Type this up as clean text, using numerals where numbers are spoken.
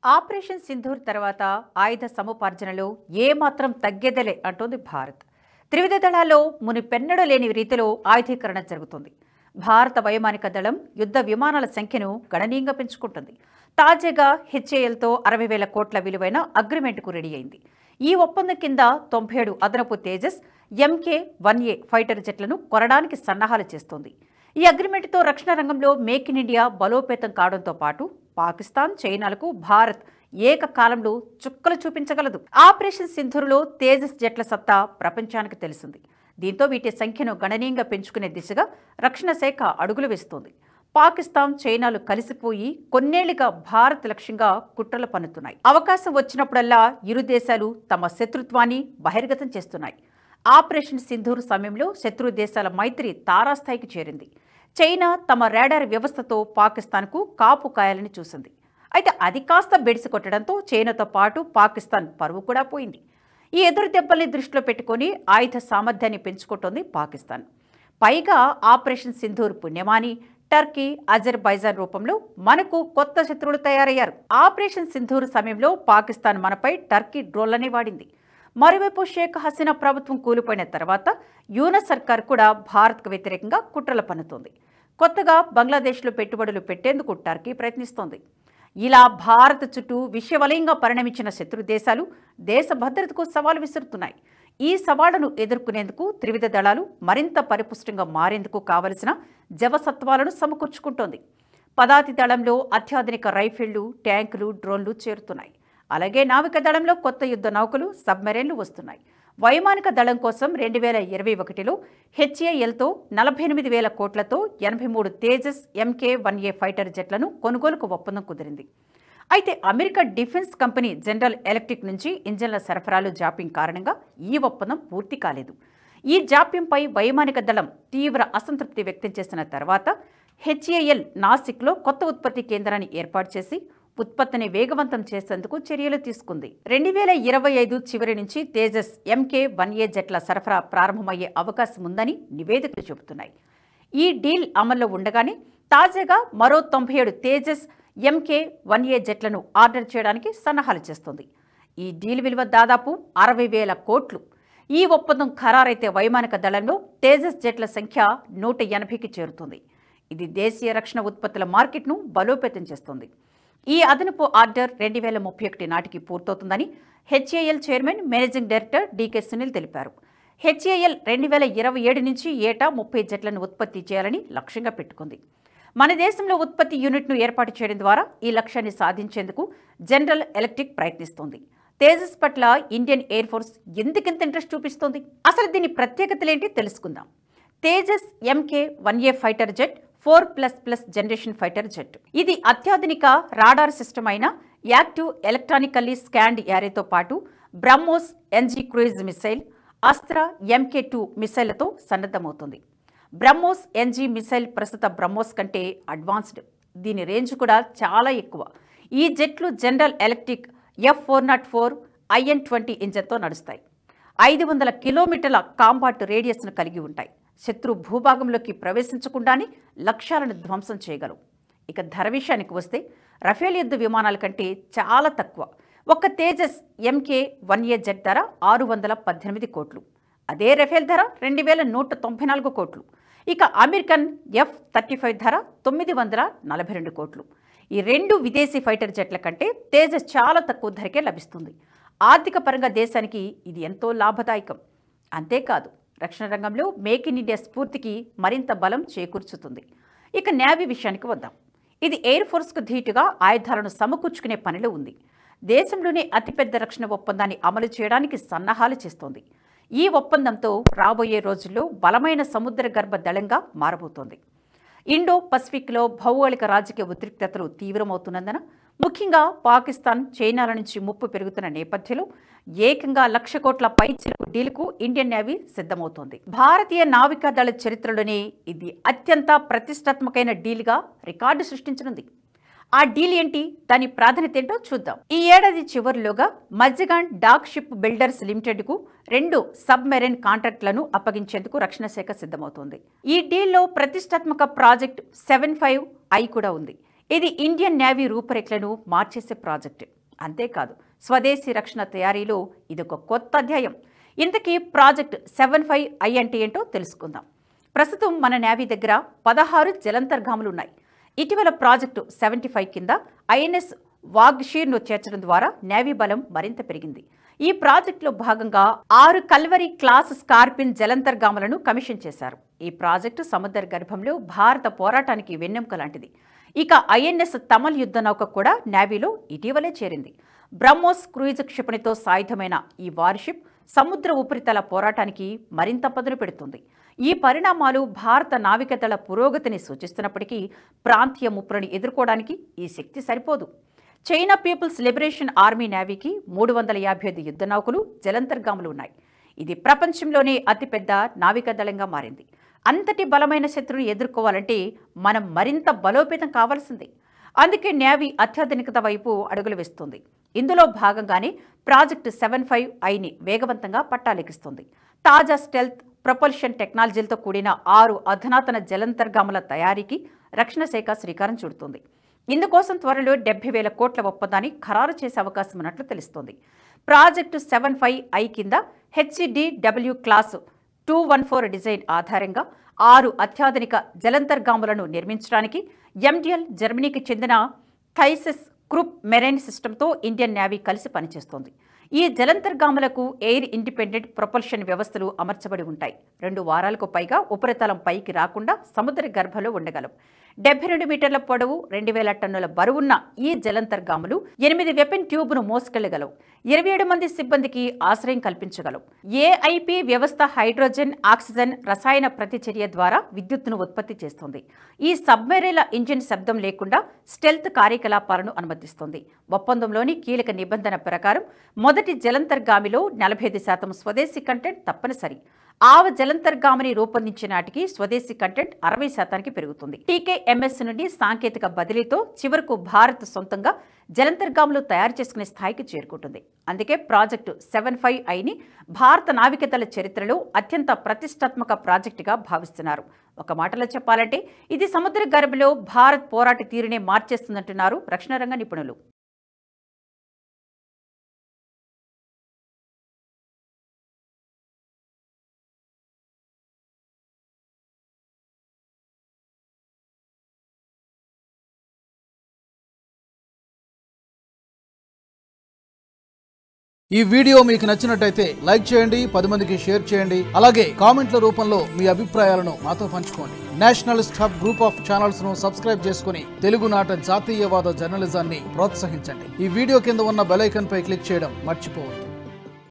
Operation Sindoor తర్వాత ఆయుధ సముపార్జనలో ఏమాత్రం తగ్గేదలే అంటోంది భారత్. త్రివిధ దళాల్లో మునిపెన్నడూ లేని రీతిలో ఆయుధీకరణ జరుగుతుంది. భారత వైమానిక దళం యుద్ధ విమానాల సంఖ్యను గణనీయంగా పెంచుకుంటుంది. తాజాగా హెచ్ఏఎల్తో 60,000 కోట్ల విలువైన అగ్రిమెంట్కు రెడీ అయింది. ఈ ఒప్పందం కింద 97 అదనపు తేజస్ MK-1A ఫైటర్ జెట్లను కొనడానికి సన్నాహాలు చేస్తోంది. ఈ అగ్రిమెంట్తో రక్షణ రంగంలో మేక్ ఇన్ ఇండియా బలోపేతం కావడంతో పాటు పాకిస్తాన్, చైనాలకు భారత్ ఏకకాలంలో చుక్కలు చూపించగలదు. ఆపరేషన్ సింధూర్లో తేజస్ జెట్ల సత్తా ప్రపంచానికి తెలిసింది. దీంతో వీటి సంఖ్యను గణనీయంగా పెంచుకునే దిశగా రక్షణ శాఖ అడుగులు వేస్తోంది. పాకిస్తాన్, చైనాలు కలిసిపోయి కొన్నేళ్లుగా భారత్ లక్ష్యంగా కుట్రలు పన్నుతున్నాయి. అవకాశం వచ్చినప్పుడల్లా ఇరు దేశాలు తమ శత్రుత్వాన్ని బహిర్గతం చేస్తున్నాయి. ఆపరేషన్ సింధూర్ సమయంలో శత్రు దేశాల మైత్రి తారాస్థాయికి చేరింది. చైనా తమ రాడార్ వ్యవస్థతో పాకిస్తాన్కు కాపు కాయాలని చూసింది. అయితే అది కాస్త బెడిసి కొట్టడంతో చైనాతో పాటు పాకిస్తాన్ పరువు కూడా పోయింది. ఈ ఎదురు దెబ్బల్ని దృష్టిలో పెట్టుకుని ఆయుధ సామర్థ్యాన్ని పెంచుకుంటోంది పాకిస్తాన్. పైగా ఆపరేషన్ సింధూర్ పుణ్యమాని టర్కీ, అజర్బైజాన్ రూపంలో మనకు కొత్త శత్రువులు తయారయ్యారు. ఆపరేషన్ సింధూర్ సమయంలో పాకిస్తాన్ మనపై టర్కీ డ్రోన్లనే వాడింది. మరోవైపు షేక్ హసీనా ప్రభుత్వం కూలిపోయిన తర్వాత యూనస్ సర్కార్ కూడా భారత్కు వ్యతిరేకంగా కుట్రలు పన్నుతోంది. కొత్తగా బంగ్లాదేశ్లో పెట్టుబడులు పెట్టేందుకు టర్కీ ప్రయత్నిస్తోంది. ఇలా భారత్ చుట్టూ విషవలయంగా పరిణమించిన శత్రు దేశాలు దేశ భద్రతకు సవాలు విసురుతున్నాయి. ఈ సవాళ్లను ఎదుర్కొనేందుకు త్రివిధ దళాలు మరింత పరిపుష్టంగా మారేందుకు కావలసిన జవసత్వాలను సమకూర్చుకుంటోంది. పదాతి దళంలో అత్యాధునిక రైఫిళ్లు, ట్యాంకులు, డ్రోన్లు చేరుతున్నాయి. అలాగే నావిక దళంలో కొత్త యుద్ధ నౌకలు, సబ్మెరైన్లు వస్తున్నాయి. వైమానిక దళం కోసం 2021లో హెచ్ఏఎల్తో 48,000 కోట్లతో 83 తేజస్ MK-1A ఫైటర్ జెట్లను కొనుగోలుకు ఒప్పందం కుదిరింది. అయితే America defence company general electric నుంచి ఇంజన్ల సరఫరాలు జాప్యం కారణంగా ఈ ఒప్పందం పూర్తి కాలేదు. ఈ జాప్యంపై వైమానిక దళం తీవ్ర అసంతృప్తి వ్యక్తం చేసిన తర్వాత హెచ్ఏఎల్ నాసిక్లో కొత్త ఉత్పత్తి కేంద్రాన్ని ఏర్పాటు చేసి ఉత్పత్తిని వేగవంతం చేసేందుకు చర్యలు తీసుకుంది. 2025 చివరి నుంచి తేజస్ MK-1A జెట్ల సరఫరా ప్రారంభమయ్యే అవకాశం ఉందని నివేదికలు చెబుతున్నాయి. ఈ డీల్ అమల్లో ఉండగానే తాజాగా మరో 97 తేజస్ MK-1A జెట్లను ఆర్డర్ చేయడానికి సన్నాహాలు చేస్తోంది. ఈ డీల్ విలువ దాదాపు 60,000 కోట్లు. ఈ ఒప్పందం ఖరారైతే వైమానిక దళంలో తేజస్ జెట్ల సంఖ్య 180కి చేరుతుంది. ఇది దేశీయ రక్షణ ఉత్పత్తుల మార్కెట్ను బలోపేతం చేస్తుంది. ఈ అదనపు ఆర్డర్ 2031 నాటికి పూర్తవుతుందని HAL chairman, managing director DK Sunil తెలిపారు. హెచ్ఏఎల్ 2027 నుంచి ఏటా 30 జెట్లను ఉత్పత్తి చేయాలని లక్ష్యంగా పెట్టుకుంది. మన దేశంలో ఉత్పత్తి యూనిట్ను ఏర్పాటు చేయడం ద్వారా ఈ లక్ష్యాన్ని సాధించేందుకు జనరల్ ఎలక్ట్రిక్ ప్రయత్నిస్తోంది. తేజస్ పట్ల ఇండియన్ ఎయిర్ ఫోర్స్ ఎందుకింత ఇంట్రెస్ట్ చూపిస్తోంది? అసలు దీని ప్రత్యేకతలేంటి తెలుసుకుందాం. Tejas MK-1A fighter jet 4++ generation fighter jet. ఇది అత్యాధునిక రాడార్ సిస్టమ్ అయిన యాక్టివ్ ఎలక్ట్రానికల్లీ స్కాన్డ్ యారేతో పాటు BrahMos NG cruise missile, Astra MK-2 మిసైళ్లతో సన్నద్ధమవుతుంది. బ్రహ్మోస్ NG మిసైల్ ప్రస్తుత బ్రహ్మోస్ కంటే అడ్వాన్స్డ్. దీని రేంజ్ కూడా చాలా ఎక్కువ. ఈ జెట్లు జనరల్ ఎలక్ట్రిక్ F404 IN-20 ఇంజన్తో నడుస్తాయి. 500 కిలోమీటర్ల కాంబాట్ రేడియస్ను కలిగి ఉంటాయి. శత్రు భూభాగంలోకి ప్రవేశించకుండానే లక్ష్యాలను ధ్వంసం చేయగలవు. ఇక ధర విషయానికి వస్తే రఫేల్ యుద్ధ విమానాల కంటే చాలా తక్కువ. ఒక్క తేజస్ MK-1A జెట్ ధర 618 కోట్లు. అదే రఫేల్ ధర 2,194 కోట్లు. ఇక అమెరికన్ F-35 ధర 942 కోట్లు. ఈ రెండు విదేశీ ఫైటర్ జెట్ల కంటే తేజస్ చాలా తక్కువ ధరకే లభిస్తుంది. ఆర్థిక పరంగా దేశానికి ఇది ఎంతో లాభదాయకం. అంతేకాదు, రక్షణ రంగంలో మేక్ ఇన్ ఇండియా స్ఫూర్తికి మరింత బలం చేకూర్చుతుంది. ఇక నేవీ విషయానికి వద్దాం. ఇది ఎయిర్ ఫోర్స్కు ధీటుగా ఆయుధాలను సమకూర్చుకునే పనిలో ఉంది. దేశంలోనే అతిపెద్ద రక్షణ ఒప్పందాన్ని అమలు చేయడానికి సన్నాహాలు చేస్తోంది. ఈ ఒప్పందంతో రాబోయే రోజుల్లో బలమైన సముద్ర గర్భ దళంగా మారబోతోంది. ఇండో పసిఫిక్లో భౌగోళిక రాజకీయ ఉద్రిక్తతలు తీవ్రమవుతున్నందున, ముఖ్యంగా పాకిస్తాన్, చైనాల నుంచి ముప్పు పెరుగుతున్న నేపథ్యంలో ఏకంగా 1,00,000 కోట్ల పైచిలుకు డీల్కు ఇండియన్ నేవీ సిద్ధమవుతోంది. భారతీయ నావికా దళ చరిత్రలోనే ఇది అత్యంత ప్రతిష్టాత్మకమైన డీల్గా రికార్డు సృష్టించనుంది. ఆ డీల్ ఏంటి, దాని ప్రాధాన్యత ఏంటో చూద్దాం. ఈ ఏడాది చివరిలోగా మజ్గాన్ డాక్ షిప్ బిల్డర్స్ లిమిటెడ్కు 2 సబ్మెరైన్ కాంట్రాక్టులను అప్పగించేందుకు రక్షణ శాఖ సిద్ధమవుతోంది. ఈ డీల్లో ప్రతిష్టాత్మక ప్రాజెక్ట్ 75I కూడా ఉంది. ఇది ఇండియన్ నేవీ రూపురేఖలను మార్చేసే ప్రాజెక్టు. అంతేకాదు, స్వదేశీ రక్షణ తయారీలో ఇదొక కొత్త అధ్యాయం. ఇంతకీ ప్రాజెక్ట్ 75I అంటే ఏంటో తెలుసుకుందాం. ప్రస్తుతం మన నేవీ దగ్గర 16 జలంతర్గాములున్నాయి. ఇటీవల ప్రాజెక్టు 75 కింద INS వాగ్షీర్ను చేర్చడం ద్వారా నేవీ బలం మరింత పెరిగింది. ఈ ప్రాజెక్టులో భాగంగా 6 కల్వరీ క్లాస్ స్కార్పిన్ జలంతర్గాములను కమిషన్ చేశారు. ఈ ప్రాజెక్టు సముద్ర గర్భంలో భారత పోరాటానికి వెన్నెముక లాంటిది. ఇక INS తమల్ యుద్ధ నౌక కూడా నేవీలో ఇటీవలే చేరింది. బ్రహ్మోస్ క్రూయిజ్ క్షిపణితో సాయుధమైన ఈ వార్షిప్ సముద్ర ఉపరితల పోరాటానికి మరింత పదును పెడుతుంది. ఈ పరిణామాలు భారత నావికాదళ పురోగతిని సూచిస్తున్నప్పటికీ ప్రాంతీయ ముప్పులను ఎదుర్కోవడానికి ఈ శక్తి సరిపోదు. చైనా పీపుల్స్ లిబరేషన్ ఆర్మీ నేవీకి 355 యుద్ధ నౌకలు, జలంతర్గాములు ఉన్నాయి. ఇది ప్రపంచంలోనే అతిపెద్ద నావికాదళంగా మారింది. అంతటి బలమైన శత్రువును ఎదుర్కోవాలంటే మనం మరింత బలోపేతం కావాల్సిందే. అందుకే నేవీ అత్యాధునికత వైపు అడుగులు వేస్తుంది. ఇందులో భాగంగానే ప్రాజెక్టు 75Iని వేగవంతంగా పట్టాలెక్కిస్తుంది. తాజా స్టెల్త్ ప్రొపల్షన్ టెక్నాలజీలతో కూడిన 6 అధునాతన జలంతర్గాముల తయారీకి రక్షణ శాఖ శ్రీకారం చుడుతుంది. ఇందుకోసం త్వరలో 70,000 కోట్ల ఒప్పందాన్ని ఖరారు చేసే అవకాశం ఉన్నట్లు తెలుస్తోంది. ప్రాజెక్టు 75I కింద HDW క్లాస్ 214 డిజైన్ ఆధారంగా 6 అత్యాధునిక జలంతర్గాములను నిర్మించడానికి MDL జర్మనీకి చెందిన థైసిస్ క్రూప్ మెరైన్ సిస్టమ్తో ఇండియన్ నేవీ కలిసి పనిచేస్తోంది. ఈ జలంతర్గాములకు ఎయిర్ ఇండిపెండెంట్ ప్రొపల్షన్ వ్యవస్థలు అమర్చబడి ఉంటాయి. 2 వారాలకు పైగా ఉపరితలం పైకి రాకుండా సముద్ర గర్భంలో ఉండగలవు. 72 మీటర్ల పొడవు, 2000 టన్నుల బరువున్న ఈ జలంతర్గాములు 8 వెపన్ ట్యూబ్ను మోసుకెళ్లగలవు. 27 మంది సిబ్బందికి ఆశ్రయం కల్పించగలవు. AIP వ్యవస్థ హైడ్రోజన్, ఆక్సిజన్ రసాయన ప్రతిచర్య ద్వారా విద్యుత్తును ఉత్పత్తి చేస్తుంది. ఈ సబ్మెరైన్ల ఇంజిన్ శబ్దం లేకుండా స్టెల్త్ కార్యకలాపాలను అనుమతిస్తుంది. ఒప్పందంలోని కీలక నిబంధన ప్రకారం మొదటి జలంతర్గామిలో 45% స్వదేశీ కంటెంట్ తప్పనిసరి. ఆవ జలంతర్గామిని రూపొందించిన నాటికి స్వదేశీ కంటెంట్ 60% పెరుగుతుంది. TKMS నుండి సాంకేతిక బదిలీతో చివరకు భారత్ సొంతంగా జలంతర్గాములు తయారు చేసుకునే స్థాయికి చేరుకుంటుంది. అందుకే ప్రాజెక్టు 75Iని భారత నావికాదళ చరిత్రలో అత్యంత ప్రతిష్టాత్మక ప్రాజెక్టుగా భావిస్తున్నారు. ఒక మాటలో చెప్పాలంటే ఇది సముద్ర గర్భంలో భారత్ పోరాట తీరునే మార్చేస్తుందంటున్నారు రక్షణ రంగ నిపుణులు. ఈ వీడియో మీకు నచ్చినట్టయితే లైక్ చేయండి, 10 మందికి షేర్ చేయండి. అలాగే కామెంట్ల రూపంలో మీ అభిప్రాయాలను మాతో పంచుకోండి. Nationalist hub group of channels ను సబ్స్క్రైబ్ చేసుకుని తెలుగునాట జాతీయవాద జర్నలిజాన్ని ప్రోత్సహించండి. ఈ వీడియో కింద ఉన్న బెల్ ఐకాన్ పై క్లిక్ చేయడం మర్చిపోవద్దు.